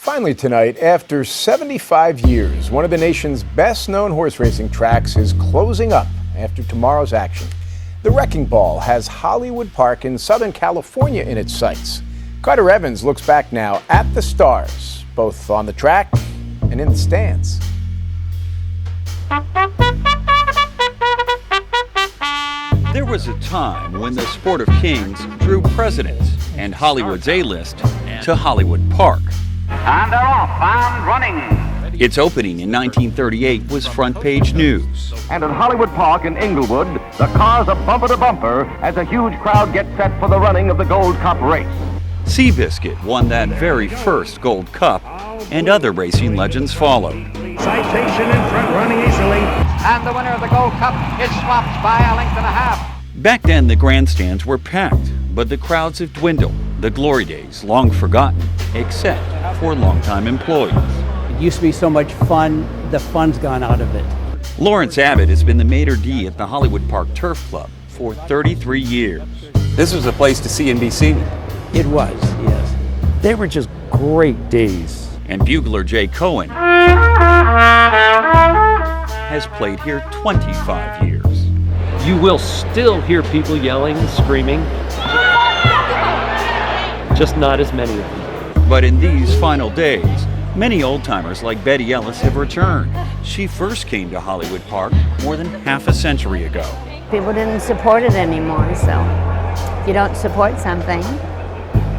Finally tonight, after 75 years, one of the nation's best-known horse racing tracks is closing up after tomorrow's action. The Wrecking Ball has Hollywood Park in Southern California in its sights. Carter Evans looks back now at the stars, both on the track and in the stands. There was a time when the sport of kings drew presidents and Hollywood's A-list to Hollywood Park. And they're off and running. Its opening in 1938 was front page news. And at Hollywood Park in Inglewood, the cars are bumper to bumper as a huge crowd gets set for the running of the Gold Cup race. Seabiscuit won that very first Gold Cup, and other racing legends followed. Citation in front, running easily. And the winner of the Gold Cup is swapped by a length and a half. Back then, the grandstands were packed, but the crowds have dwindled. The glory days long forgotten, except for longtime employees. It used to be so much fun, the fun's gone out of it. Lawrence Abbott has been the maitre d' at the Hollywood Park Turf Club for 33 years. This was a place to see and be seen. It was, yes. They were just great days. And bugler Jay Cohen has played here 25 years. You will still hear people yelling and screaming. Just not as many of them. But in these final days, many old-timers like Betty Ellis have returned. She first came to Hollywood Park more than half a century ago. People didn't support it anymore, so if you don't support something,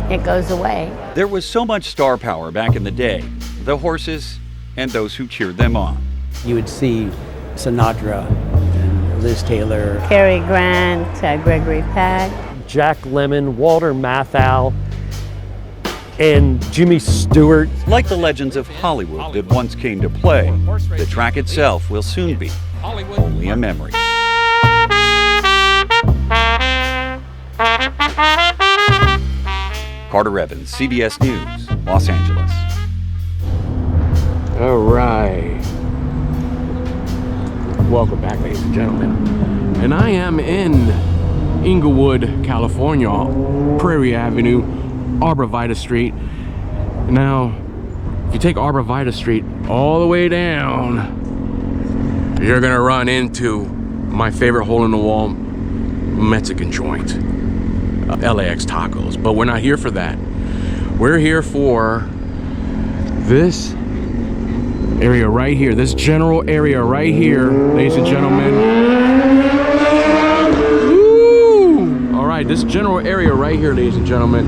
it goes away. There was so much star power back in the day, the horses and those who cheered them on. You would see Sinatra, and Liz Taylor, Cary Grant, Gregory Peck, Jack Lemmon, Walter Matthau, and Jimmy Stewart. Like the legends of Hollywood that once came to play, the track itself will soon be only a memory. Carter Evans, CBS News, Los Angeles. All right. Welcome back, ladies and gentlemen. And I am in Inglewood, California, Prairie Avenue, Arbor Vitae Street. Now, if you take Arbor Vitae Street all the way down, you're gonna run into my favorite hole-in-the-wall Mexican joint, LAX Tacos. But we're not here for that. We're here for this area right here, this general area right here, ladies and gentlemen. Woo! All right, this general area right here, ladies and gentlemen,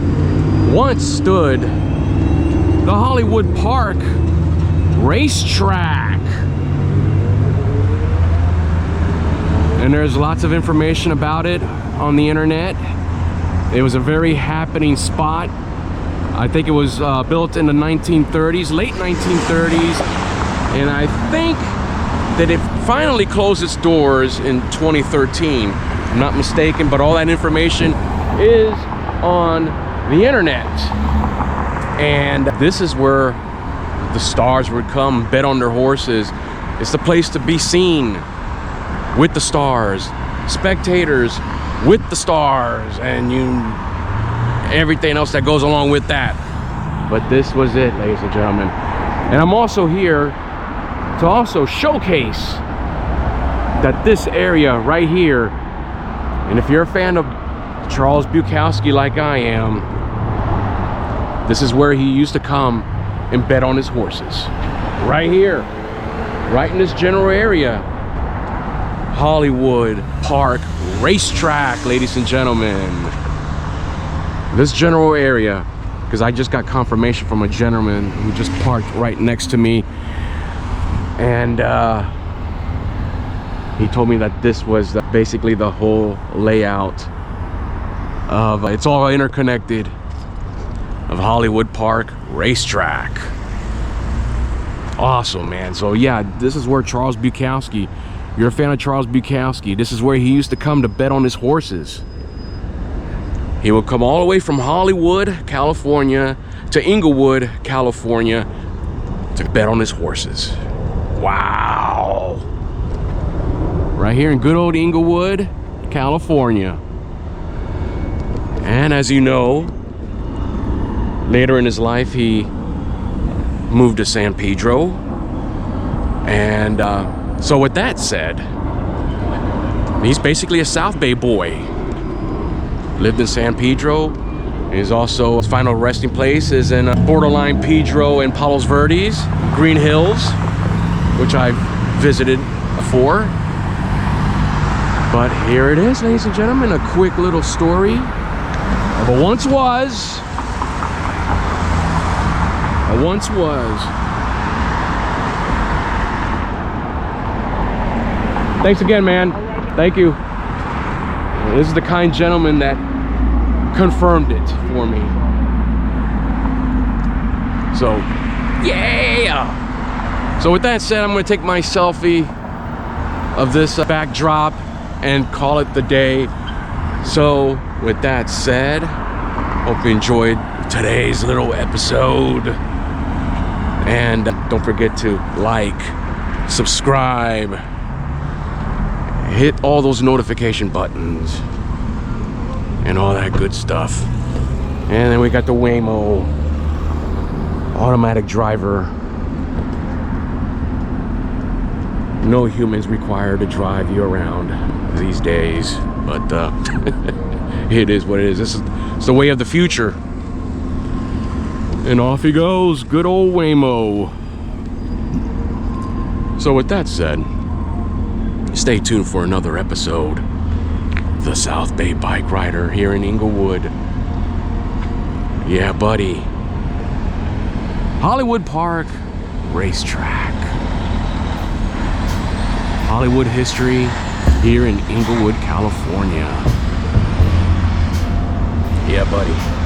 once stood the Hollywood Park racetrack. And there's lots of information about it on the internet. It was a very happening spot. I think it was built in the 1930s, late 1930s. And I think that it finally closed its doors in 2013. I'm not mistaken, but all that information is on the internet. And this is where the stars would come, bet on their horses. It's the place to be seen with the stars, spectators with the stars, and everything else that goes along with that. But this was it, ladies and gentlemen. And I'm also here to also showcase that this area right here, and if you're a fan of Charles Bukowski like I am, this is where he used to come and bet on his horses. Right here, right in this general area. Hollywood Park Racetrack, ladies and gentlemen. This general area, because I just got confirmation from a gentleman who just parked right next to me. And he told me that this was basically the whole layout of, it's all interconnected, of Hollywood Park Racetrack. Awesome, man. So yeah, this is where Charles Bukowski, you're a fan of Charles Bukowski, this is where he used to come to bet on his horses. He would come all the way from Hollywood, California to Inglewood, California to bet on his horses. Wow. Right here in good old Inglewood, California. And as you know, later in his life, he moved to San Pedro. And so with that said, he's basically a South Bay boy. Lived in San Pedro. His his final resting place is in borderline Pedro and Palos Verdes, Green Hills, which I've visited before. But here it is, ladies and gentlemen, a quick little story of a once was. A once was. Thanks again, man. Thank you. This is the kind gentleman that confirmed it for me. So, yeah! So with that said, I'm gonna take my selfie of this backdrop and call it the day. So with that said, hope you enjoyed today's little episode. And don't forget to like, subscribe, hit all those notification buttons and all that good stuff. And then we got the Waymo automatic driver. No humans required to drive you around these days, but it is what it is. It's the way of the future. And off he goes, good old Waymo. So with that said, stay tuned for another episode of the South Bay Bike Rider here in Inglewood. Yeah, buddy. Hollywood Park Racetrack. Hollywood history here in Inglewood, California. Yeah, buddy.